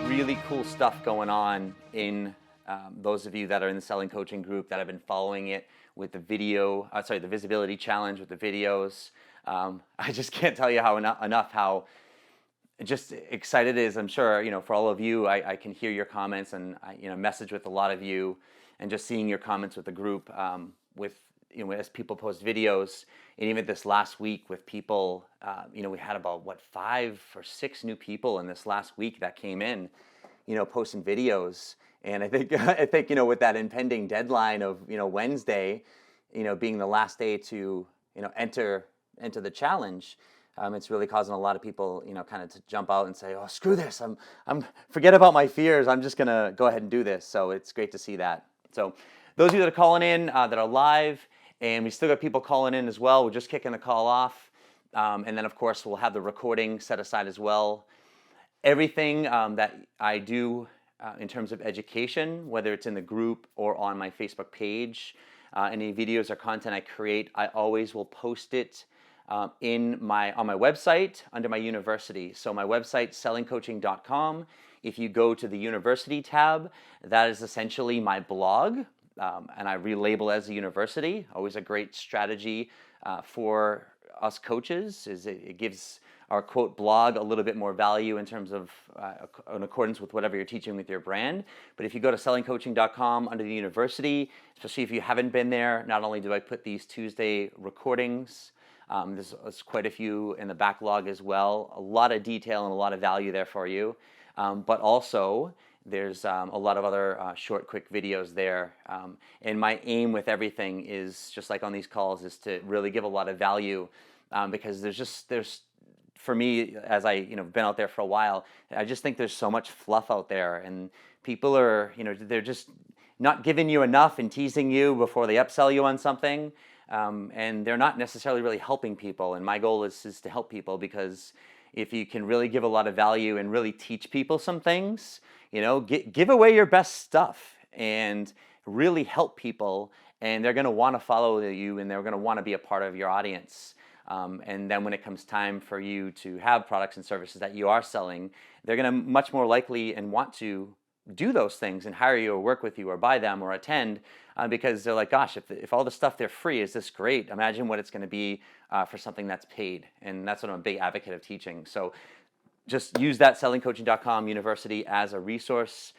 Really cool stuff going on in those of you that are in the selling coaching group that have been following it with the the visibility challenge with the videos. I just can't tell you how enough how just excited it is. I'm sure, for all of you, I can hear your comments and I message with a lot of you, and just seeing your comments with the group as people post videos. And even this last week with people, we had about 5 or 6 new people in this last week that came in, posting videos. And I think with that impending deadline of Wednesday, being the last day to enter the challenge, it's really causing a lot of people kind of to jump out and say, oh, screw this, I'm forget about my fears, I'm just gonna go ahead and do this. So it's great to see that. So those of you that are calling in that are live, and we still got people calling in as well, we're just kicking the call off, and then of course we'll have the recording set aside as well. Everything that I do in terms of education, whether it's in the group or on my Facebook page, any videos or content I create, I always will post it on my website under my university. So my website, sellingcoaching.com. If you go to the university tab, that is essentially my blog, and I relabel as a university. Always a great strategy for us coaches, is it gives our quote blog a little bit more value in terms of in accordance with whatever you're teaching with your brand. But if you go to sellingcoaching.com under the university, especially if you haven't been there, not only do I put these Tuesday recordings, there's quite a few in the backlog as well, a lot of detail and a lot of value there for you, but also there's a lot of other short, quick videos there. And my aim with everything is, just like on these calls, is to really give a lot of value, because there's for me, as I been out there for a while, I just think there's so much fluff out there, and people are they're just not giving you enough and teasing you before they upsell you on something, and they're not necessarily really helping people. And my goal is to help people, because if you can really give a lot of value and really teach people some things, give away your best stuff and really help people, and they're going to want to follow you, and they're going to want to be a part of your audience. And then when it comes time for you to have products and services that you are selling, they're going to much more likely and want to do those things and hire you or work with you or buy them or attend, because they're like, gosh, if all the stuff they're free is this great, imagine what it's going to be for something that's paid. And that's what I'm a big advocate of teaching. So just use that sellingcoaching.com university as a resource.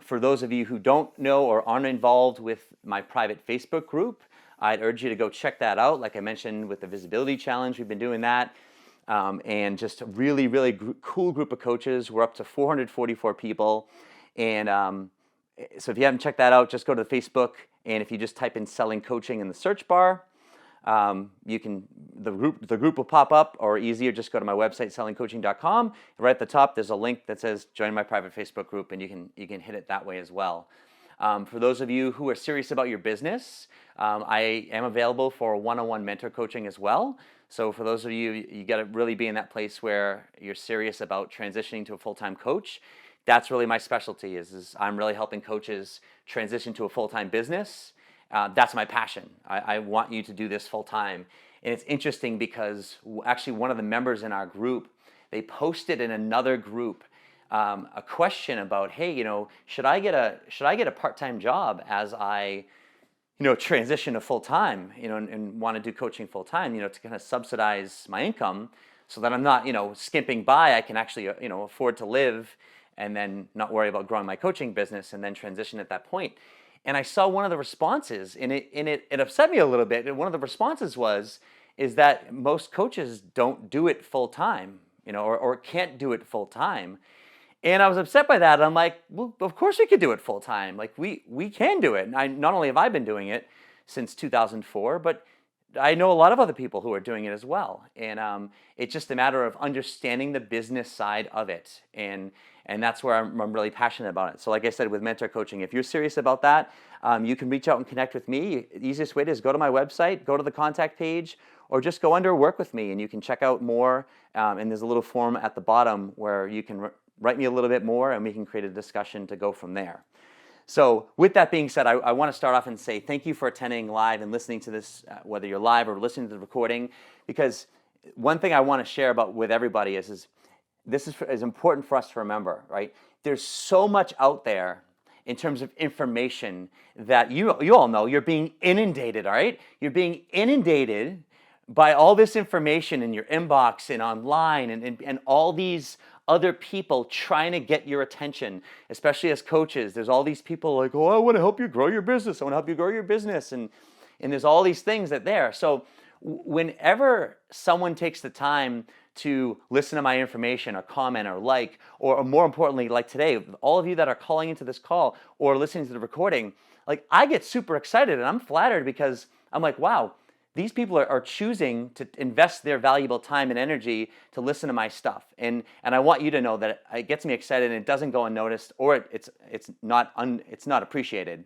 For those of you who don't know or aren't involved with my private Facebook group, I'd urge you to go check that out. Like I mentioned with the visibility challenge, we've been doing that. And just a really, really cool group of coaches. We're up to 444 people. And so if you haven't checked that out, just go to Facebook. And if you just type in Selling Coaching in the search bar, the group will pop up, or easier, just go to my website, sellingcoaching.com. Right at the top, there's a link that says join my private Facebook group, and you can hit it that way as well. For those of you who are serious about your business, I am available for one-on-one mentor coaching as well. So for those of you, you got to really be in that place where you're serious about transitioning to a full-time coach. That's really my specialty, is I'm really helping coaches transition to a full-time business. That's my passion. I want you to do this full-time. And it's interesting because actually one of the members in our group, they posted in another group a question about, hey, should I get a part-time job as I transition to full-time, and want to do coaching full-time, to kind of subsidize my income, so that I'm not, skimping by. I can actually, afford to live, and then not worry about growing my coaching business, and then transition at that point. And I saw one of the responses, and it upset me a little bit. And one of the responses is that most coaches don't do it full-time, or can't do it full-time. And I was upset by that. I'm like, well, of course we could do it full time. Like we can do it. And not only have I been doing it since 2004, but I know a lot of other people who are doing it as well. And it's just a matter of understanding the business side of it. And that's where I'm really passionate about it. So like I said, with mentor coaching, if you're serious about that, you can reach out and connect with me. The easiest way is go to my website, go to the contact page, or just go under work with me, and you can check out more. And there's a little form at the bottom where you can write me a little bit more, and we can create a discussion to go from there. So with that being said, I want to start off and say thank you for attending live and listening to this, whether you're live or listening to the recording, because one thing I want to share about with everybody is this is important for us to remember, right? There's so much out there in terms of information that you all know you're being inundated, all right? You're being inundated by all this information in your inbox and online and all these other people trying to get your attention, especially as coaches. There's all these people like, oh, I want to help you grow your business. I want to help you grow your business. And there's all these things that there. So whenever someone takes the time to listen to my information or comment or like, or more importantly, like today, all of you that are calling into this call or listening to the recording, like I get super excited and I'm flattered because I'm like, wow, these people are choosing to invest their valuable time and energy to listen to my stuff. And I want you to know that it gets me excited and it doesn't go unnoticed or it's not appreciated.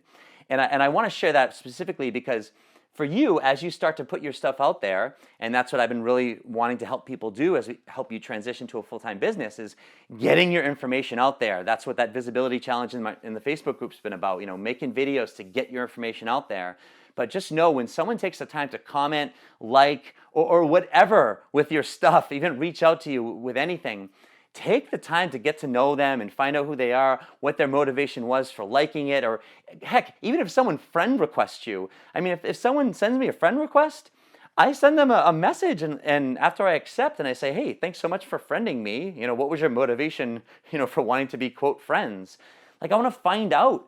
And I want to share that specifically because for you, as you start to put your stuff out there, and that's what I've been really wanting to help people do as we help you transition to a full-time business, is getting your information out there. That's what that visibility challenge in the Facebook group's been about, making videos to get your information out there. But just know when someone takes the time to comment, like, or whatever with your stuff, even reach out to you with anything, take the time to get to know them and find out who they are, what their motivation was for liking it, or heck, even if someone friend requests you. I mean, if someone sends me a friend request, I send them a message and after I accept and I say, hey, thanks so much for friending me. What was your motivation, for wanting to be, quote, friends? Like, I want to find out,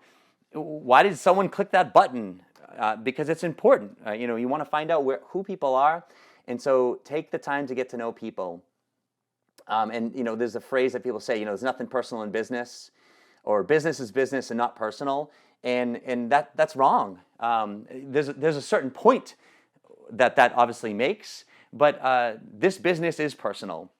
why did someone click that button? Because it's important. You want to find out who people are. And so take the time to get to know people. And there's a phrase that people say, there's nothing personal in business, or business is business and not personal, and that's wrong. There's a certain point that obviously makes, but this business is personal.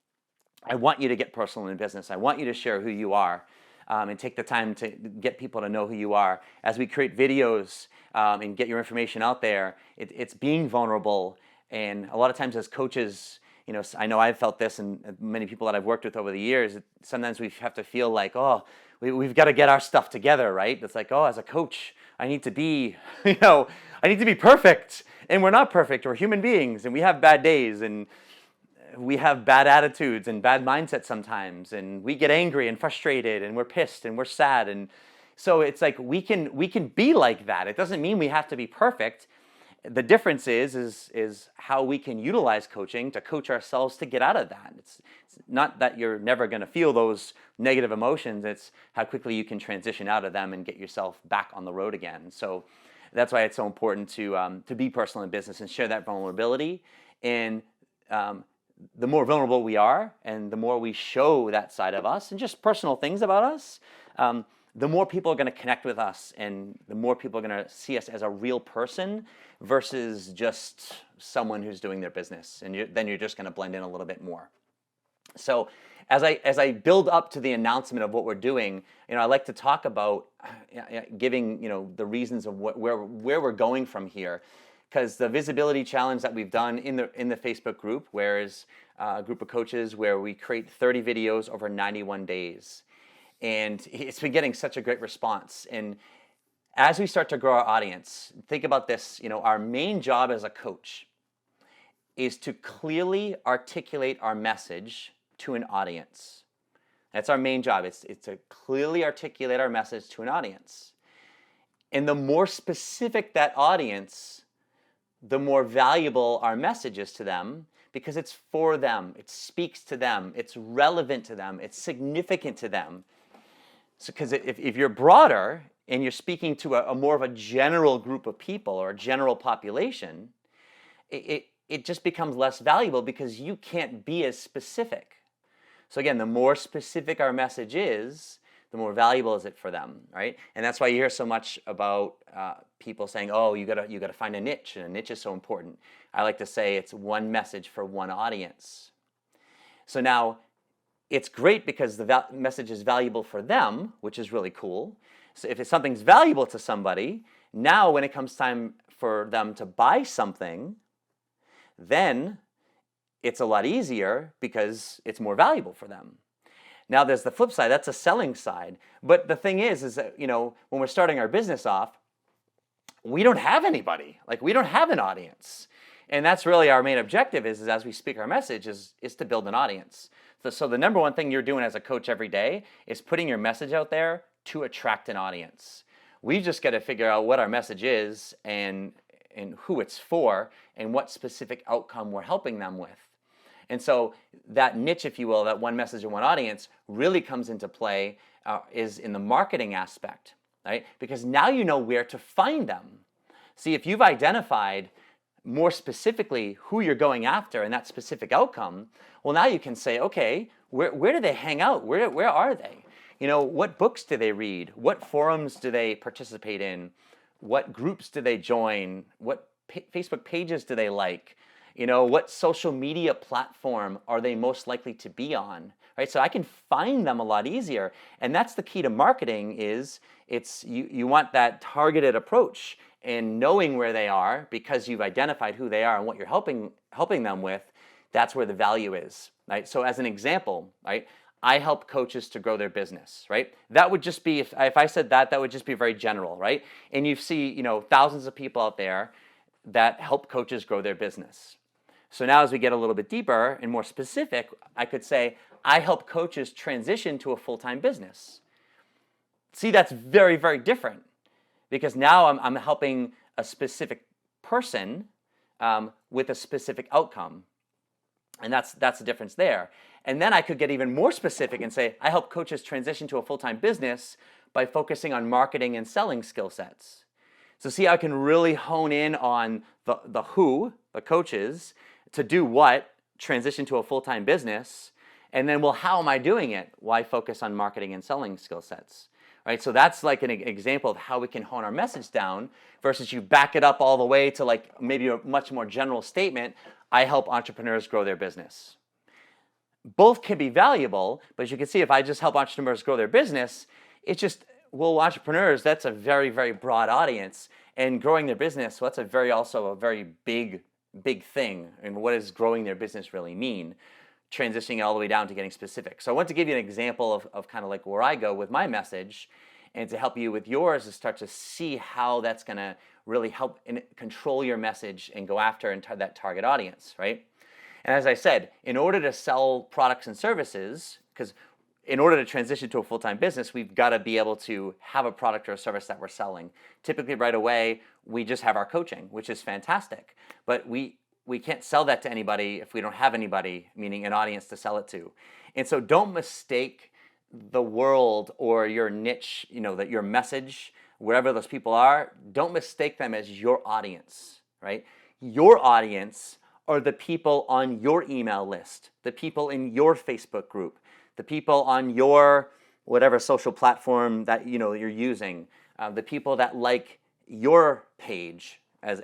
I want you to get personal in business. I want you to share who you are, and take the time to get people to know who you are. As we create videos and get your information out there, it's being vulnerable. And a lot of times as coaches, I know I've felt this, and many people that I've worked with over the years, sometimes we have to feel like, oh, we've got to get our stuff together, right? It's like, oh, as a coach, I need to be, I need to be perfect. And we're not perfect. We're human beings, and we have bad days, and we have bad attitudes and bad mindsets sometimes, and we get angry and frustrated, and we're pissed, and we're sad. And so it's like we can be like that. It doesn't mean we have to be perfect. The difference is how we can utilize coaching to coach ourselves to get out of that. It's not that you're never going to feel those negative emotions. It's how quickly you can transition out of them and get yourself back on the road again. So that's why it's so important to be personal in business and share that vulnerability. And the more vulnerable we are, and the more we show that side of us and just personal things about us, the more people are going to connect with us, and the more people are going to see us as a real person versus just someone who's doing their business. And then you're just going to blend in a little bit more. So as I build up to the announcement of what we're doing, I like to talk about giving the reasons of where we're going from here, because the visibility challenge that we've done in the Facebook group, where is a group of coaches where we create 30 videos over 91 days. And it's been getting such a great response. And as we start to grow our audience, think about this, our main job as a coach is to clearly articulate our message to an audience. That's our main job. It's to clearly articulate our message to an audience. And the more specific that audience, the more valuable our message is to them, because it's for them, it speaks to them, it's relevant to them, it's significant to them. So, because if you're broader and you're speaking to a more of a general group of people or a general population, it just becomes less valuable because you can't be as specific. So again, the more specific our message is, the more valuable is it for them, right? And that's why you hear so much about people saying, "Oh, you gotta find a niche," and a niche is so important. I like to say it's one message for one audience. So now, it's great because the message is valuable for them, which is really cool. So if something's valuable to somebody, now when it comes time for them to buy something, then it's a lot easier because it's more valuable for them. Now there's the flip side, that's a selling side. But the thing is that, when we're starting our business off, we don't have anybody. Like, we don't have an audience. And that's really our main objective is as we speak our message is to build an audience. So the number one thing you're doing as a coach every day is putting your message out there to attract an audience. We've just got to figure out what our message is and who it's for and what specific outcome we're helping them with. And so that niche, if you will, that one message and one audience really comes into play is in the marketing aspect, right? Because now you know where to find them. See, if you've identified more specifically who you're going after and that specific outcome, well, now you can say, okay, where do they hang out? Where are they? What books do they read? What forums do they participate in? What groups do they join? What Facebook pages do they like? What social media platform are they most likely to be on? Right? So I can find them a lot easier. And that's the key to marketing is you want that targeted approach and knowing where they are because you've identified who they are and what you're helping them with, that's where the value is. Right? So as an example, right? I help coaches to grow their business, right? That would just be, if I said that would just be very general, right? And you see, thousands of people out there that help coaches grow their business. So now as we get a little bit deeper and more specific, I could say, I help coaches transition to a full-time business. See, that's very, very different because now I'm helping a specific person with a specific outcome. And that's the difference there. And then I could get even more specific and say, I help coaches transition to a full-time business by focusing on marketing and selling skill sets. So see, I can really hone in on the who, the coaches, to do what, transition to a full-time business, and then, well, how am I doing it? Why focus on marketing and selling skill sets? Right? So that's like an example of how we can hone our message down versus you back it up all the way to like maybe a much more general statement, I help entrepreneurs grow their business. Both can be valuable, but as you can see, if I just help entrepreneurs grow their business, it's just, well, entrepreneurs, that's a very, very broad audience. And growing their business, well, that's also a very big thing. And what does growing their business really mean? Transitioning all the way down to getting specific. So I want to give you an example of kind of like where I go with my message and to help you with yours to start to see how that's going to really help control your message and go after that target audience, right? And as I said, in order to sell products and services, because in order to transition to a full-time business, we've got to be able to have a product or a service that we're selling. Typically right away, we just have our coaching, which is fantastic. But we can't sell that to anybody if we don't have anybody, meaning an audience to sell it to. And so don't mistake the world or your niche, that your message, wherever those people are, don't mistake them as your audience, right? Your audience are the people on your email list, the people in your Facebook group, the people on your whatever social platform that you're using, the people that like your page as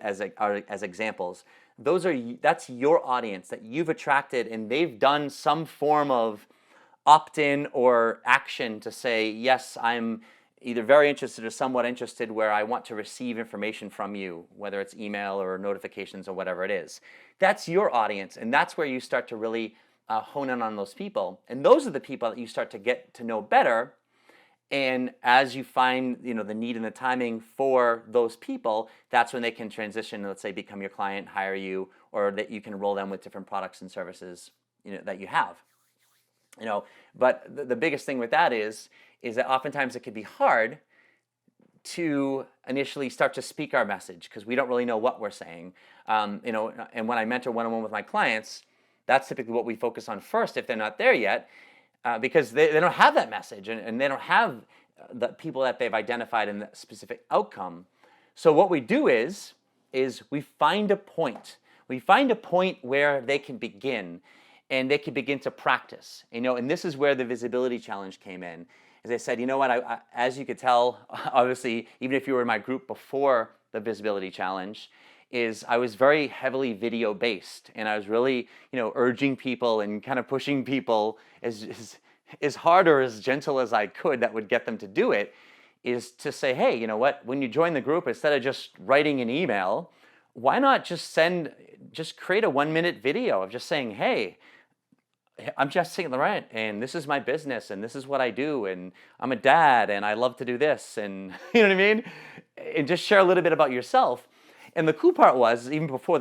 examples. That's your audience that you've attracted, and they've done some form of opt-in or action to say, yes, I'm either very interested or somewhat interested where I want to receive information from you, whether it's email or notifications or whatever it is. That's your audience, and that's where you start to really hone in on those people. And those are the people that you start to get to know better. And as you find the need and the timing for those people, that's when they can transition, let's say, become your client, hire you, or that you can roll them with different products and services that you have. But the biggest thing with that is that oftentimes it can be hard to initially start to speak our message because we don't really know what we're saying. And when I mentor one-on-one with my clients, that's typically what we focus on first if they're not there yet, because they don't have that message and they don't have the people that they've identified in the specific outcome. So what we do is we find a point. We find a point where they can begin and they can begin to practice. And this is where the visibility challenge came in. As I said, I as you could tell, obviously, even if you were in my group before the visibility challenge, I was very heavily video based, and I was really, urging people and kind of pushing people as hard or as gentle as I could that would get them to do it, is to say, hey, you know what, when you join the group, instead of just writing an email, why not just create a 1-minute video of just saying, hey, I'm Jeffrey St Laurent, and this is my business, and this is what I do, and I'm a dad, and I love to do this, and you know what I mean? And just share a little bit about yourself. And the cool part was, even before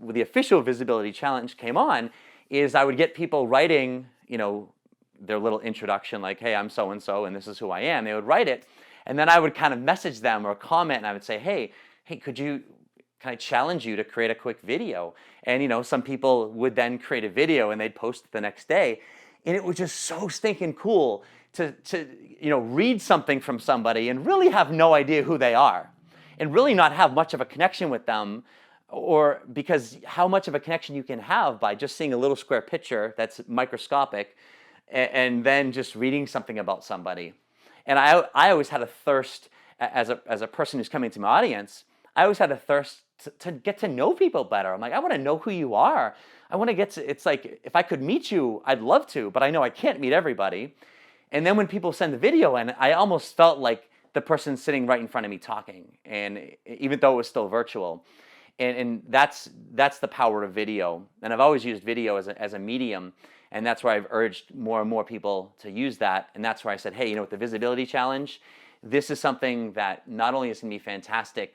the official visibility challenge came on is I would get people writing, their little introduction like, hey, I'm so-and-so and this is who I am. They would write it. And then I would kind of message them or comment and I would say, hey, can I challenge you to create a quick video? And some people would then create a video and they'd post it the next day. And it was just so stinking cool to read something from somebody and really have no idea who they are and really not have much of a connection with them, or because how much of a connection you can have by just seeing a little square picture that's microscopic and then just reading something about somebody. And I always had a thirst as a person who's coming to my audience. I always had a thirst to get to know people better. I'm like, I want to know who you are. I want to get to, it's like, if I could meet you, I'd love to, but I know I can't meet everybody. And then when people send the video in, I almost felt like the person sitting right in front of me talking, and even though it was still virtual. And that's the power of video. And I've always used video as a medium, and that's why I've urged more and more people to use that. And that's why I said, hey, with the visibility challenge, this is something that not only is going to be fantastic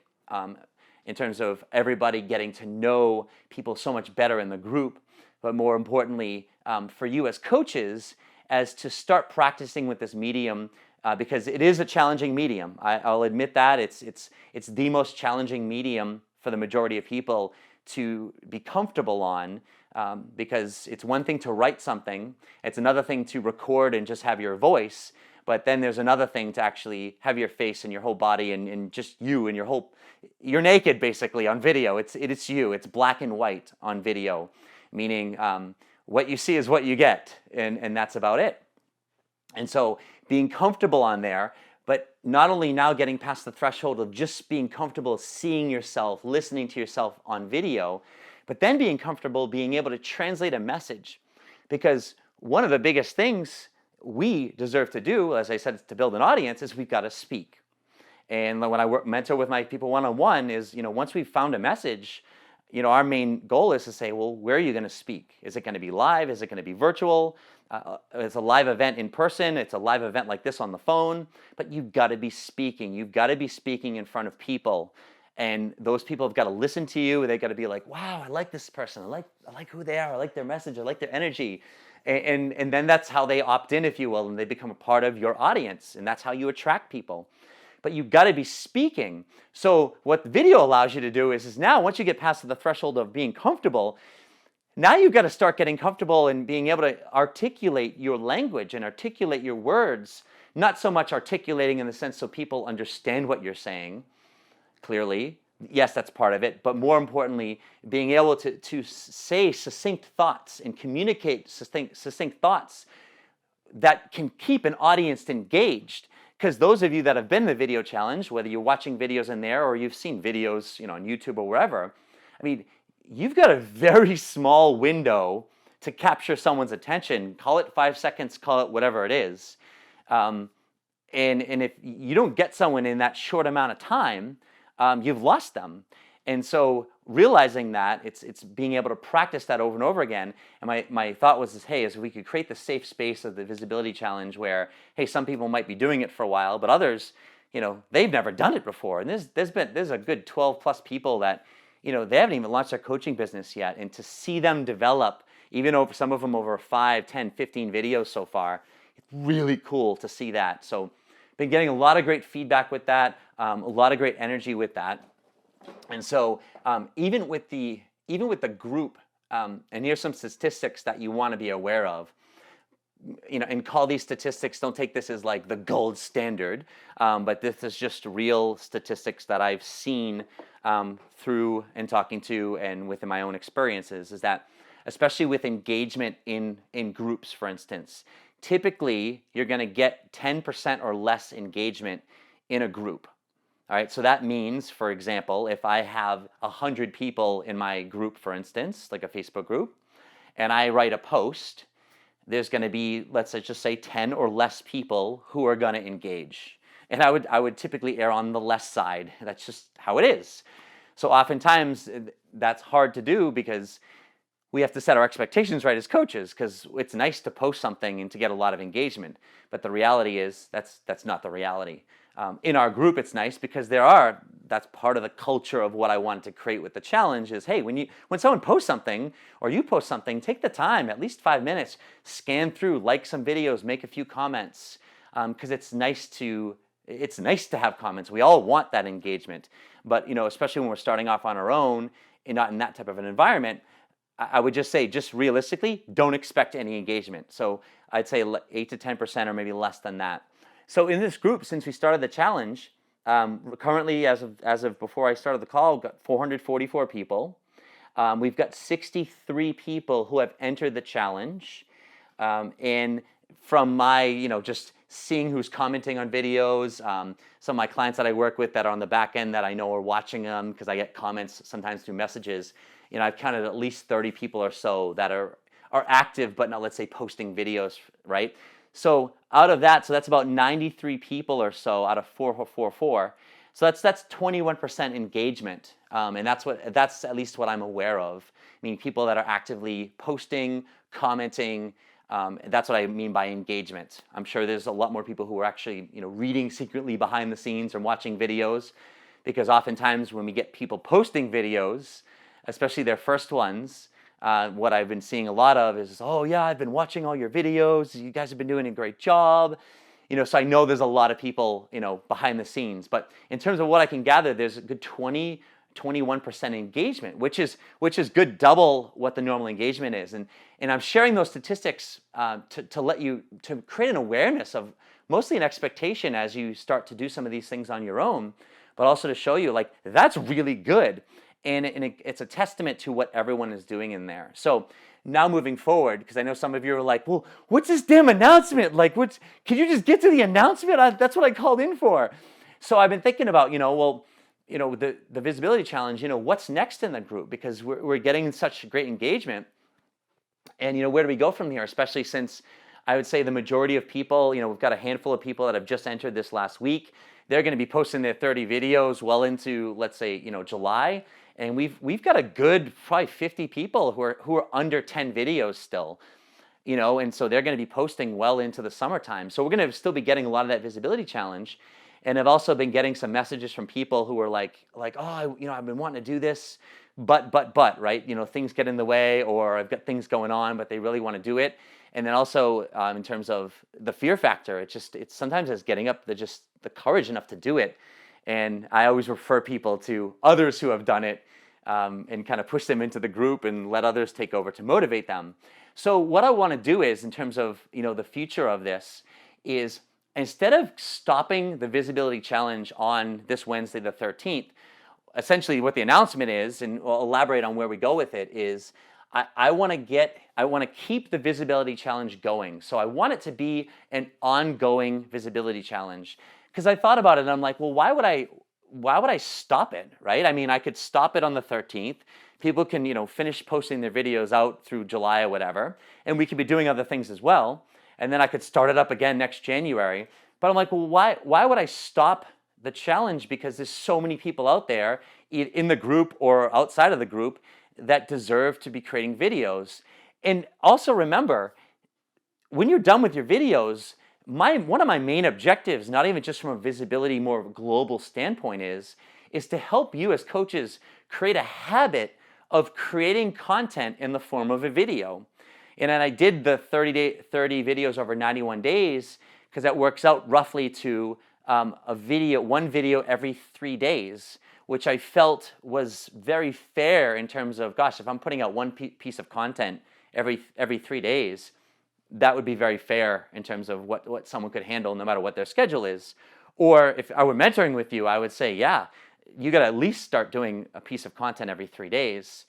in terms of everybody getting to know people so much better in the group, but more importantly, for you as coaches, as to start practicing with this medium, because it is a challenging medium. I'll admit that it's the most challenging medium for the majority of people to be comfortable on, because it's one thing to write something, it's another thing to record and just have your voice, but then there's another thing to actually have your face and your whole body and just you and you're naked basically on video. It's you. It's black and white on video, meaning what you see is what you get, and that's about it. And so being comfortable on there, but not only now getting past the threshold of just being comfortable seeing yourself, listening to yourself on video, but then being comfortable being able to translate a message. Because one of the biggest things we deserve to do, as I said, to build an audience, is we've got to speak. And when I mentor with my people one-on-one is, once we've found a message, our main goal is to say, well, where are you going to speak? Is it going to be live? Is it going to be virtual? It's a live event in person. It's a live event like this on the phone. But you've got to be speaking. You've got to be speaking in front of people. And those people have got to listen to you. They've got to be like, wow, I like this person. I like who they are. I like their message. I like their energy. And then that's how they opt in, if you will, and they become a part of your audience. And that's how you attract people. But you've got to be speaking. So what the video allows you to do is now, once you get past the threshold of being comfortable, now you've got to start getting comfortable and being able to articulate your language and articulate your words, not so much articulating in the sense so people understand what you're saying clearly. Yes, that's part of it. But more importantly, being able to say succinct thoughts and communicate succinct thoughts that can keep an audience engaged. Because those of you that have been in the video challenge, whether you're watching videos in there or you've seen videos on YouTube or wherever, you've got a very small window to capture someone's attention. Call it 5 seconds, call it whatever it is. And if you don't get someone in that short amount of time, you've lost them. And so realizing that, it's being able to practice that over and over again. And my thought was, as we could create the safe space of the visibility challenge where, hey, some people might be doing it for a while, but others, they've never done it before. And there's a good 12 plus people that, they haven't even launched their coaching business yet. And to see them develop, even over some of them over 5, 10, 15 videos so far, it's really cool to see that. So been getting a lot of great feedback with that, a lot of great energy with that. And so even with the group, and here's some statistics that you want to be aware of, and call these statistics, don't take this as like the gold standard, but this is just real statistics that I've seen through and talking to and within my own experiences, is that especially with engagement in groups, for instance, typically you're going to get 10% or less engagement in a group. All right, so that means, for example, if I have 100 people in my group, for instance, like a Facebook group, and I write a post, there's going to be, let's just say 10 or less people who are going to engage. And I would typically err on the less side. That's just how it is. So oftentimes that's hard to do because we have to set our expectations right as coaches, because it's nice to post something and to get a lot of engagement. But the reality is that's not the reality. In our group, it's nice because that's part of the culture of what I wanted to create with the challenge is, hey, when someone posts something or you post something, take the time, at least 5 minutes, scan through, like some videos, make a few comments, because it's nice to have comments. We all want that engagement, but especially when we're starting off on our own and not in that type of an environment, I would just say, just realistically, don't expect any engagement. So I'd say 8 to 10% or maybe less than that. So in this group, since we started the challenge, currently as of before I started the call, we've got 444 people. We've got 63 people who have entered the challenge. And from my, just seeing who's commenting on videos, some of my clients that I work with that are on the back end that I know are watching them because I get comments sometimes through messages. I've counted at least 30 people or so that are active, but not, let's say, posting videos, right? So out of that, so that's about 93 people or so out of 444. So that's 21% engagement, and that's at least what I'm aware of. I mean, people that are actively posting, commenting. That's what I mean by engagement. I'm sure there's a lot more people who are actually reading secretly behind the scenes or watching videos, because oftentimes when we get people posting videos, especially their first ones, what I've been seeing a lot of is, oh yeah, I've been watching all your videos. You guys have been doing a great job. So I know there's a lot of people, behind the scenes. But in terms of what I can gather, there's a good 21% engagement, which is good, double what the normal engagement is. And I'm sharing those statistics to create an awareness of mostly an expectation as you start to do some of these things on your own, but also to show you like that's really good. And it's a testament to what everyone is doing in there. So now moving forward, because I know some of you are like, well, what's this damn announcement? Like, can you just get to the announcement? That's what I called in for. So I've been thinking about, the visibility challenge, what's next in the group? Because we're getting such great engagement. And, where do we go from here? Especially since I would say the majority of people, we've got a handful of people that have just entered this last week. They're going to be posting their 30 videos well into, let's say, July. And we've got a good probably 50 people who are under 10 videos still, and so they're going to be posting well into the summertime. So we're going to still be getting a lot of that visibility challenge. And I've also been getting some messages from people who are like, oh, I've been wanting to do this, but, right? Things get in the way, or I've got things going on, but they really want to do it. And then also in terms of the fear factor, it's sometimes it's getting up the courage enough to do it. And I always refer people to others who have done it and kind of push them into the group and let others take over to motivate them. So what I want to do is, in terms of the future of this, is instead of stopping the visibility challenge on this Wednesday the 13th, essentially what the announcement is, and we'll elaborate on where we go with it, is I want to keep the visibility challenge going. So I want it to be an ongoing visibility challenge. Because I thought about it and I'm like, well, why would I stop it, right? I mean, I could stop it on the 13th. People can, finish posting their videos out through July or whatever, and we could be doing other things as well. And then I could start it up again next January. But I'm like, well, why would I stop the challenge? Because there's so many people out there in the group or outside of the group that deserve to be creating videos. And also remember, when you're done with your videos, one of my main objectives, not even just from a visibility, more global standpoint, is to help you as coaches create a habit of creating content in the form of a video. And then I did the 30 videos over 91 days because that works out roughly to one video every 3 days, which I felt was very fair in terms of, gosh, if I'm putting out one piece of content every 3 days, that would be very fair in terms of what someone could handle no matter what their schedule is. Or if I were mentoring with you, I would say, yeah, you got to at least start doing a piece of content every 3 days.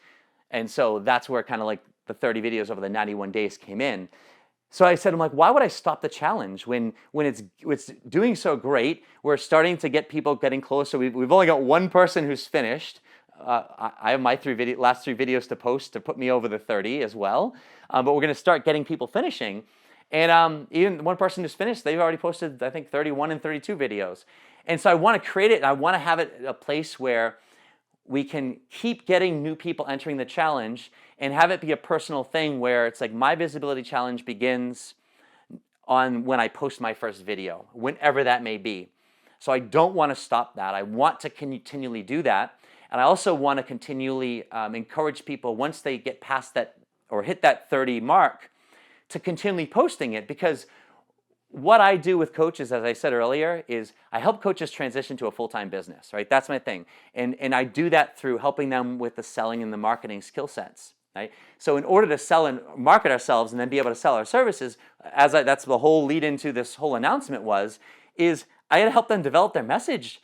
And so that's where kind of like the 30 videos over the 91 days came in. So I said, I'm like, why would I stop the challenge when it's doing so great? We're starting to get people getting closer. We've only got one person who's finished. I have my last three videos to post to put me over the 30 as well. But we're going to start getting people finishing. And even one person who's finished, they've already posted, I think, 31 and 32 videos. And so I want to create it, and I want to have it a place where we can keep getting new people entering the challenge and have it be a personal thing where it's like my visibility challenge begins on when I post my first video, whenever that may be. So I don't want to stop that. I want to continually do that. And I also want to continually encourage people once they get past that or hit that 30 mark to continually posting it, because what I do with coaches, as I said earlier, is I help coaches transition to a full-time business, right? That's my thing. And I do that through helping them with the selling and the marketing skill sets, right? So in order to sell and market ourselves and then be able to sell our services, that's the whole lead into this whole announcement is I got to help them develop their message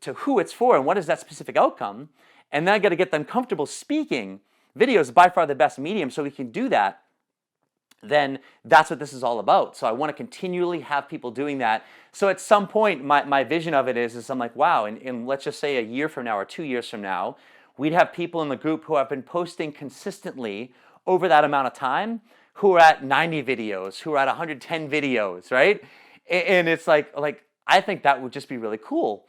to who it's for and what is that specific outcome. And then I got to get them comfortable speaking. Video is by far the best medium, so we can do that. Then that's what this is all about. So I want to continually have people doing that. So at some point, my vision of it is I'm like, wow, and let's just say a year from now or 2 years from now, we'd have people in the group who have been posting consistently over that amount of time, who are at 90 videos, who are at 110 videos, right? And it's like I think that would just be really cool.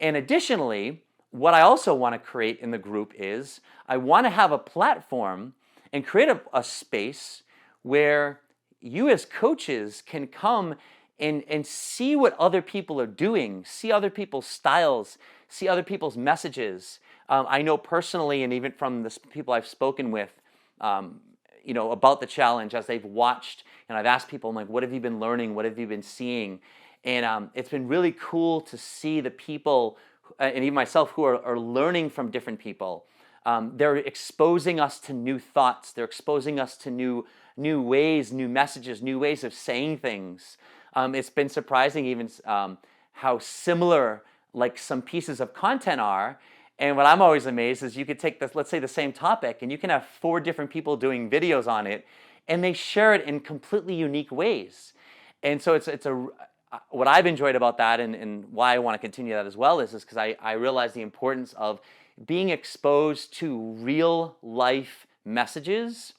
And additionally, what I also want to create in the group is I want to have a platform and create a space where you as coaches can come and see what other people are doing, see other people's styles, see other people's messages. I know personally, and even from the people I've spoken with, about the challenge as they've watched, and I've asked people, I'm like, what have you been learning? What have you been seeing? And it's been really cool to see the people, and even myself, who are learning from different people. They're exposing us to new thoughts. They're exposing us to new ways, new messages, new ways of saying things. It's been surprising even how similar some pieces of content are. And what I'm always amazed is you could take this, let's say the same topic, and you can have 4 different people doing videos on it, and they share it in completely unique ways. And so what I've enjoyed about that, and why I want to continue that as well, is because I realize the importance of being exposed to real life messages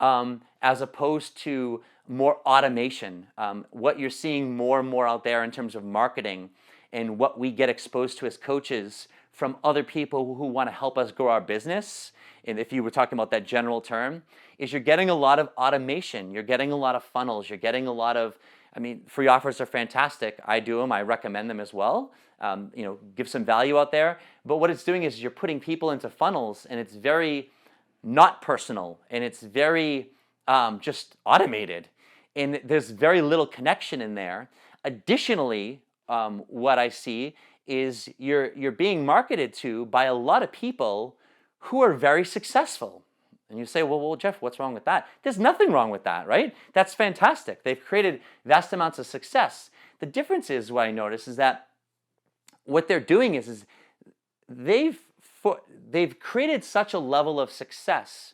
as opposed to more automation. What you're seeing more and more out there in terms of marketing and what we get exposed to as coaches from other people who want to help us grow our business, and if you were talking about that general term, is you're getting a lot of automation. You're getting a lot of funnels. You're getting a lot of, free offers are fantastic. I do them. I recommend them as well. Give some value out there. But what it's doing is you're putting people into funnels, and it's very not personal, and it's very just automated, and there's very little connection in there. Additionally, what I see is you're being marketed to by a lot of people who are very successful. And you say, well, Jeff, what's wrong with that? There's nothing wrong with that, right? That's fantastic. They've created vast amounts of success. The difference is, what I notice is that what they're doing is they've created such a level of success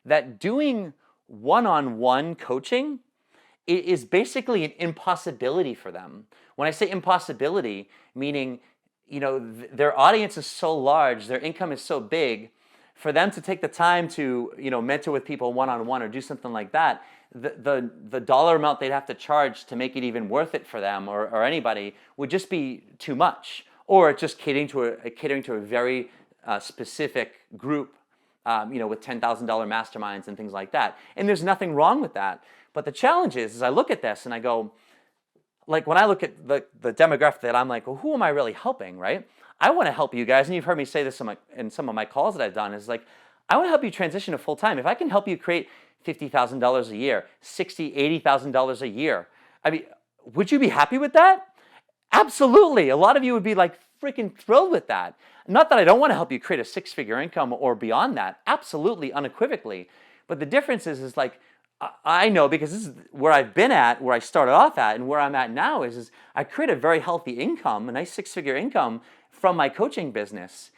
that doing one-on-one coaching is basically an impossibility for them. When I say impossibility, meaning their audience is so large, their income is so big, for them to take the time to mentor with people one-on-one or do something like that, the dollar amount they'd have to charge to make it even worth it for them or anybody would just be too much, or just catering to a very specific group, with $10,000 masterminds and things like that. And there's nothing wrong with that. But the challenge is I look at this and I go, when I look at the demographic that I'm like, well, who am I really helping, right? I want to help you guys, and you've heard me say this in some of my calls that I've done, is I want to help you transition to full-time. If I can help you create $50,000 a year, $60,000, $80,000 a year, would you be happy with that? Absolutely. A lot of you would be freaking thrilled with that. Not that I don't want to help you create a 6-figure income or beyond that. Absolutely, unequivocally. But the difference is I know, because this is where I've been at, where I started off at, and where I'm at now is I create a very healthy income, a nice 6-figure income from my coaching business.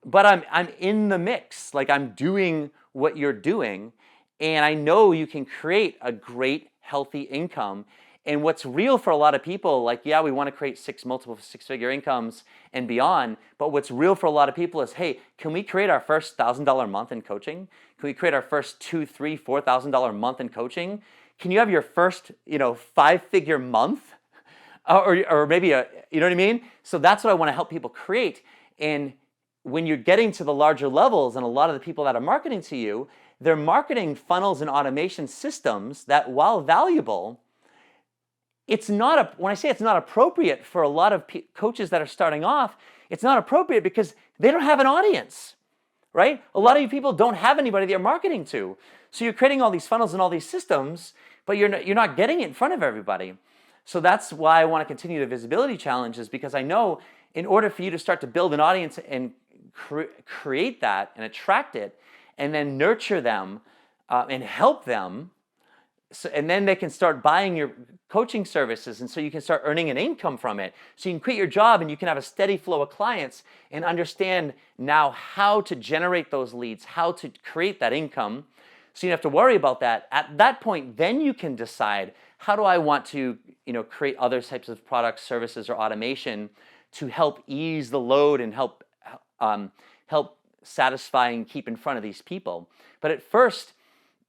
But I'm in the mix. I'm doing what you're doing, and I know you can create a great, healthy income. And what's real for a lot of people, we want to create multiple 6-figure incomes and beyond, but what's real for a lot of people is, hey, can we create our first $1,000 month in coaching? Can we create our first $2,000, $3,000, $4,000 month in coaching? Can you have your first, 5-figure month? Or maybe you know what I mean? So that's what I want to help people create. And when you're getting to the larger levels, and a lot of the people that are marketing to you, they're marketing funnels and automation systems that, while valuable, when I say it's not appropriate for a lot of coaches that are starting off, it's not appropriate because they don't have an audience, right? A lot of you people don't have anybody they're marketing to. So you're creating all these funnels and all these systems, but you're not getting it in front of everybody. So that's why I want to continue the visibility challenges, because I know in order for you to start to build an audience and create that and attract it and then nurture them and help them, and then they can start buying your coaching services, and so you can start earning an income from it. So you can quit your job and you can have a steady flow of clients and understand now how to generate those leads, how to create that income. So you don't have to worry about that. At that point, then you can decide, how do I want to create other types of products, services, or automation to help ease the load and help satisfy and keep in front of these people. But at first,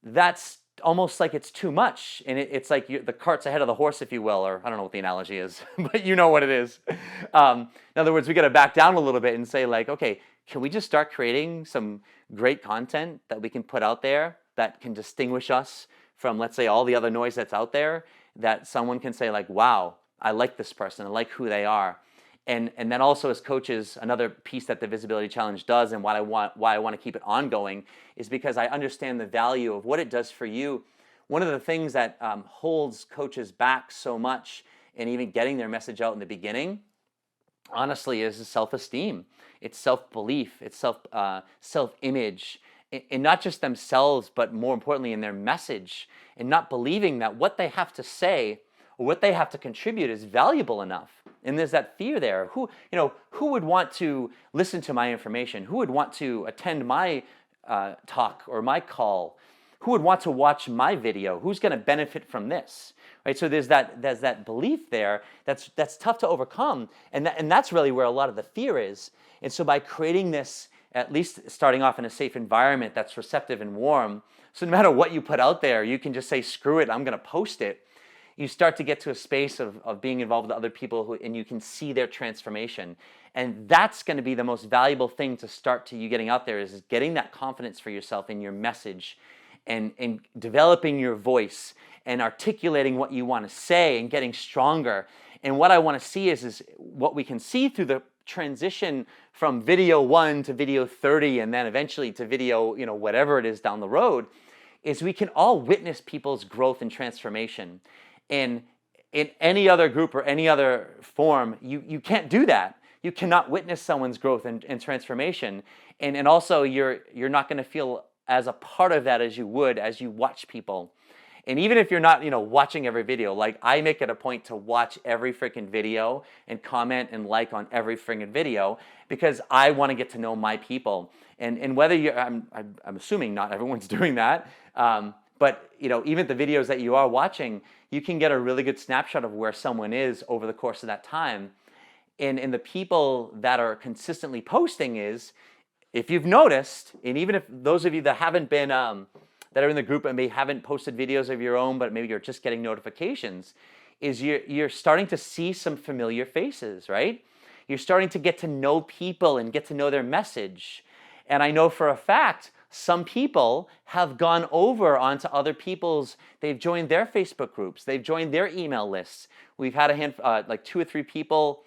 that's almost like it's too much, and it's like the cart's ahead of the horse, if you will, or I don't know what the analogy is, but you know what it is. In other words, we got to back down a little bit and say, like, okay, can we just start creating some great content that we can put out there that can distinguish us from, let's say, all the other noise that's out there, that someone can say, like, wow, I like this person, I like who they are. And then also, as coaches, another piece that the Visibility Challenge does, and why I want to keep it ongoing, is because I understand the value of what it does for you. One of the things that holds coaches back so much in even getting their message out in the beginning, honestly, is self-esteem. It's self-belief. It's self-image, and not just themselves, but more importantly in their message, and not believing that what they have to say or what they have to contribute is valuable enough. And there's that fear there. Who would want to listen to my information? Who would want to attend my talk or my call? Who would want to watch my video? Who's going to benefit from this? Right? So there's that belief there that's tough to overcome, and that's really where a lot of the fear is. And so by creating this, at least starting off in a safe environment that's receptive and warm, so no matter what you put out there, you can just say, screw it, I'm going to post it. You start to get to a space of being involved with other people and you can see their transformation. And that's going to be the most valuable thing to start to you getting out there, is getting that confidence for yourself in your message and developing your voice and articulating what you want to say and getting stronger. And what I want to see is what we can see through the transition from video 1 to video 30 and then eventually to video, whatever it is down the road, is we can all witness people's growth and transformation. And in any other group or any other form, you can't do that. You cannot witness someone's growth and transformation. And also you're not going to feel as a part of that as you would as you watch people. And even if you're not, watching every video, like I make it a point to watch every freaking video and comment and like on every freaking video, because I want to get to know my people. And whether I'm assuming not everyone's doing that, but even the videos that you are watching, you can get a really good snapshot of where someone is over the course of that time. And the people that are consistently posting is, if you've noticed, and even if those of you that haven't been, that are in the group and maybe haven't posted videos of your own, but maybe you're just getting notifications, is you're starting to see some familiar faces, right? You're starting to get to know people and get to know their message. And I know for a fact, some people have gone over onto other people's, they've joined their Facebook groups, they've joined their email lists. We've had like 2 or 3 people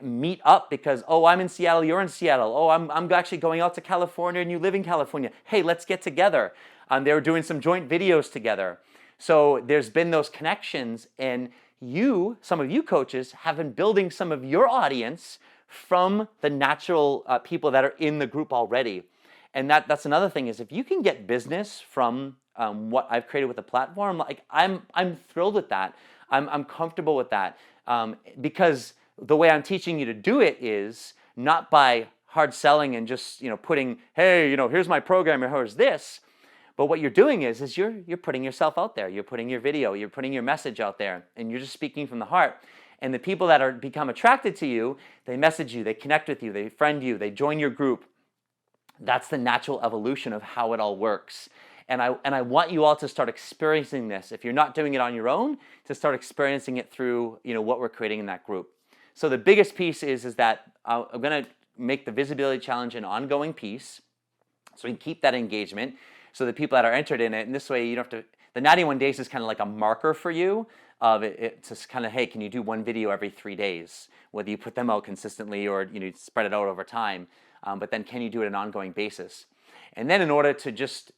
meet up because, oh, I'm in Seattle, you're in Seattle. Oh, I'm actually going out to California and you live in California. Hey, let's get together. They were doing some joint videos together. So there's been those connections, and some of you coaches have been building some of your audience from the natural people that are in the group already. And that's another thing, is if you can get business from what I've created with the platform, like I'm thrilled with that. I'm comfortable with that, because the way I'm teaching you to do it is not by hard selling and just putting, hey, here's my program, or here's this. But what you're doing is you're putting yourself out there. You're putting your video, you're putting your message out there, and you're just speaking from the heart. And the people that become attracted to you, they message you, they connect with you, they friend you, they join your group. That's the natural evolution of how it all works. And I want you all to start experiencing this. If you're not doing it on your own, to start experiencing it through what we're creating in that group. So the biggest piece is that I'm going to make the Visibility Challenge an ongoing piece, so we can keep that engagement. So the people that are entered in it, and this way you don't have to, The 91 days is kind of like a marker for you of it's just kind of, hey, can you do one video every 3 days? Whether you put them out consistently or spread it out over time, but then can you do it on an ongoing basis? And then in order to just,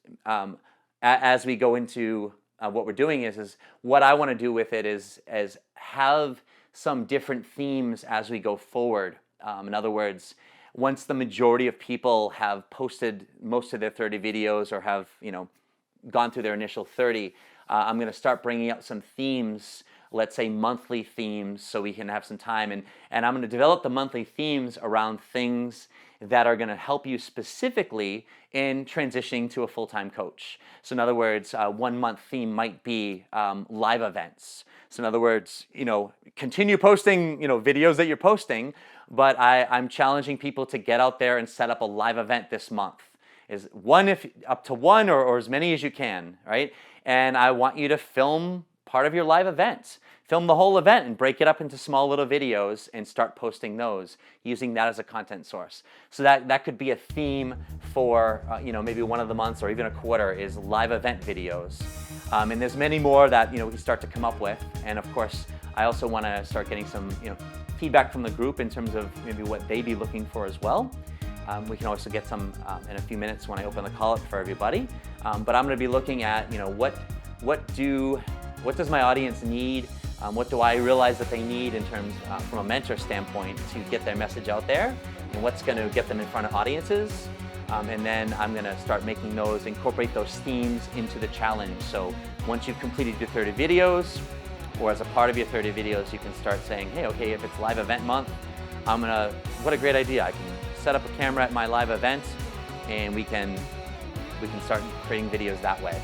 as we go into what we're doing is what I want to do with it is have some different themes as we go forward. In other words, once the majority of people have posted most of their 30 videos or have gone through their initial 30, I'm going to start bringing up some themes, let's say monthly themes, so we can have some time. And I'm going to develop the monthly themes around things that are going to help you specifically in transitioning to a full-time coach. So in other words, 1 month theme might be live events. So in other words, continue posting videos that you're posting, but I'm challenging people to get out there and set up a live event this month. Is up to one or as many as you can, right? And I want you to film part of your live event. Film the whole event and break it up into small little videos and start posting those, using that as a content source. So that could be a theme for maybe one of the months or even a quarter is live event videos. And there's many more that we can start to come up with. And of course, I also want to start getting some feedback from the group in terms of maybe what they'd be looking for as well. We can also get some in a few minutes when I open the call up for everybody. But I'm going to be looking at what does my audience need? What do I realize that they need in terms from a mentor standpoint to get their message out there, and what's going to get them in front of audiences? And then I'm going to start making incorporate those themes into the challenge. So once you've completed your 30 videos, or as a part of your 30 videos, you can start saying, hey, okay, if it's live event month, what a great idea. I can set up a camera at my live event and we can start creating videos that way.